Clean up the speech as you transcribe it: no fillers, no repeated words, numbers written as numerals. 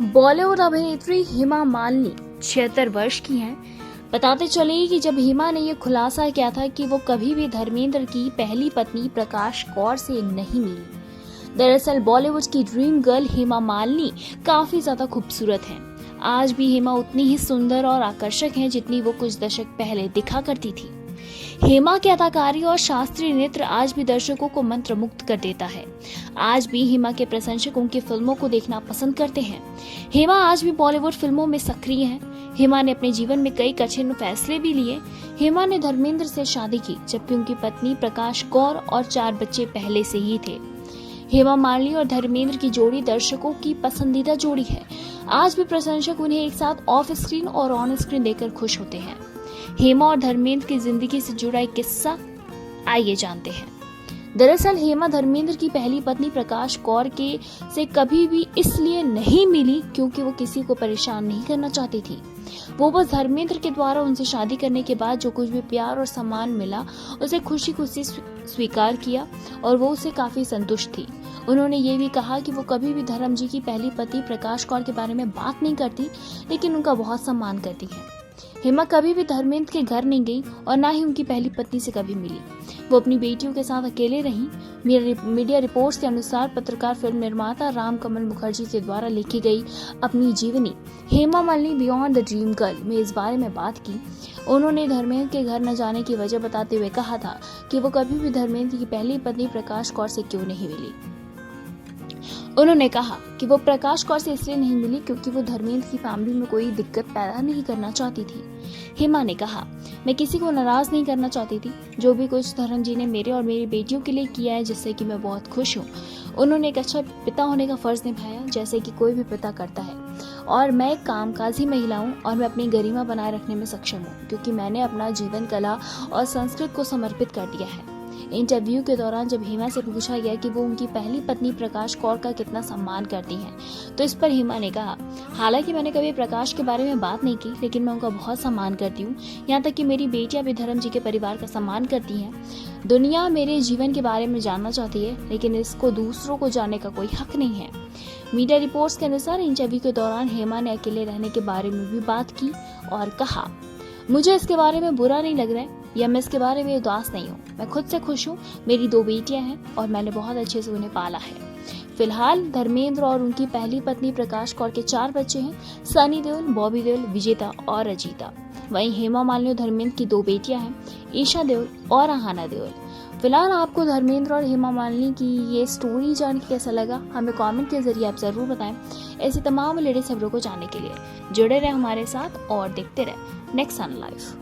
बॉलीवुड अभिनेत्री हेमा मालिनी 76 वर्ष की हैं। बताते चले कि जब हेमा ने ये खुलासा किया था कि वो कभी भी धर्मेंद्र की पहली पत्नी प्रकाश कौर से नहीं मिली। दरअसल बॉलीवुड की ड्रीम गर्ल हेमा मालिनी काफी ज्यादा खूबसूरत हैं। आज भी हेमा उतनी ही सुंदर और आकर्षक हैं जितनी वो कुछ दशक पहले दिखा करती थी। हेमा की अदाकारी और शास्त्रीय नृत्य आज भी दर्शकों को मंत्रमुग्ध कर देता है। आज भी हेमा के प्रशंसक उनकी फिल्मों को देखना पसंद करते हैं। हेमा आज भी बॉलीवुड फिल्मों में सक्रिय हैं। हेमा ने अपने जीवन में कई कठिन फैसले भी लिए। हेमा ने धर्मेंद्र से शादी की, जबकि उनकी पत्नी प्रकाश कौर और 4 बच्चे पहले से ही थे। हेमा मालिनी और धर्मेंद्र की जोड़ी दर्शकों की पसंदीदा जोड़ी है। आज भी प्रशंसक उन्हें एक साथ ऑफ स्क्रीन और ऑन स्क्रीन देखकर खुश होते हैं। हेमा और धर्मेंद्र की जिंदगी से जुड़ा एक किस्सा आइए जानते हैं। दरअसल हेमा धर्मेंद्र की पहली पत्नी प्रकाश कौर के से कभी भी इसलिए नहीं मिली क्योंकि वो किसी को परेशान नहीं करना चाहती थी। वो बस धर्मेंद्र के द्वारा उनसे शादी करने के बाद जो कुछ भी प्यार और सम्मान मिला उसे खुशी खुशी स्वीकार किया और वो उसे काफी संतुष्ट थी। उन्होंने ये भी कहा कि वो कभी भी धर्म जी की पहली पति प्रकाश कौर के बारे में बात नहीं करती, लेकिन उनका बहुत सम्मान करती है। हेमा कभी भी धर्मेंद्र के घर नहीं गई और ना ही उनकी पहली पत्नी से कभी मिली। वो अपनी बेटियों के साथ अकेले रहीं। मीडिया रिपोर्ट्स के अनुसार पत्रकार फिल्म निर्माता राम कमल मुखर्जी के द्वारा लिखी गई अपनी जीवनी Hema Malini beyond the dream girl में इस बारे में बात की। उन्होंने धर्मेंद्र के घर न जाने की वजह बताते हुए कहा था कि वो कभी भी धर्मेंद्र की पहली पत्नी प्रकाश कौर से क्यों नहीं मिली। उन्होंने कहा कि वो प्रकाश कौर से इसलिए नहीं मिली क्योंकि वो धर्मेंद्र की फैमिली में कोई दिक्कत पैदा नहीं करना चाहती थी। हेमा ने कहा, मैं किसी को नाराज नहीं करना चाहती थी। जो भी कुछ धर्म जी ने मेरे और मेरी बेटियों के लिए किया है, जिससे कि मैं बहुत खुश हूँ। उन्होंने एक अच्छा पिता होने का फर्ज निभाया, जैसे कि कोई भी पिता करता है। और मैं एक कामकाजी महिला हूँ और मैं अपनी गरिमा बनाए रखने में सक्षम हूँ क्योंकि मैंने अपना जीवन कला और संस्कृत को समर्पित कर दिया है। इंटरव्यू के दौरान जब हेमा से पूछा गया कि वो उनकी पहली पत्नी प्रकाश कौर का कितना सम्मान करती हैं, तो इस पर हेमा ने कहा, हालांकि मैंने कभी प्रकाश के बारे में बात नहीं की, लेकिन मैं उनका बहुत सम्मान करती हूँ। यहाँ तक कि मेरी बेटियां भी धर्म जी के परिवार का सम्मान करती हैं। दुनिया मेरे जीवन के बारे में जानना चाहती है, लेकिन इसको दूसरों को जानने का कोई हक नहीं है। मीडिया रिपोर्ट्स के अनुसार इंटरव्यू के दौरान हेमा ने अकेले रहने के बारे में भी बात की और कहा, मुझे इसके बारे में बुरा नहीं लग रहा है या मैं इसके बारे में उदास नहीं हूँ। मैं खुद से खुश हूँ। मेरी 2 बेटियां हैं और मैंने बहुत अच्छे से उन्हें पाला है। फिलहाल धर्मेंद्र और उनकी पहली पत्नी प्रकाश कौर के 4 बच्चे हैं, सनी देओल, बॉबी देओल, विजेता और अजीता। वहीं हेमा मालिनी और धर्मेंद्र की 2 बेटियां हैं, ईशा देओल और अहाना देओल। फिलहाल आपको धर्मेंद्र और हेमा मालिनी की ये स्टोरी जान के कैसा लगा, हमें कमेंट के जरिए आप जरूर बताएं। ऐसी तमाम लेटेस्ट खबरों को जानने के लिए जुड़े रहे हमारे साथ और देखते रहे नेक्स्ट सन लाइफ।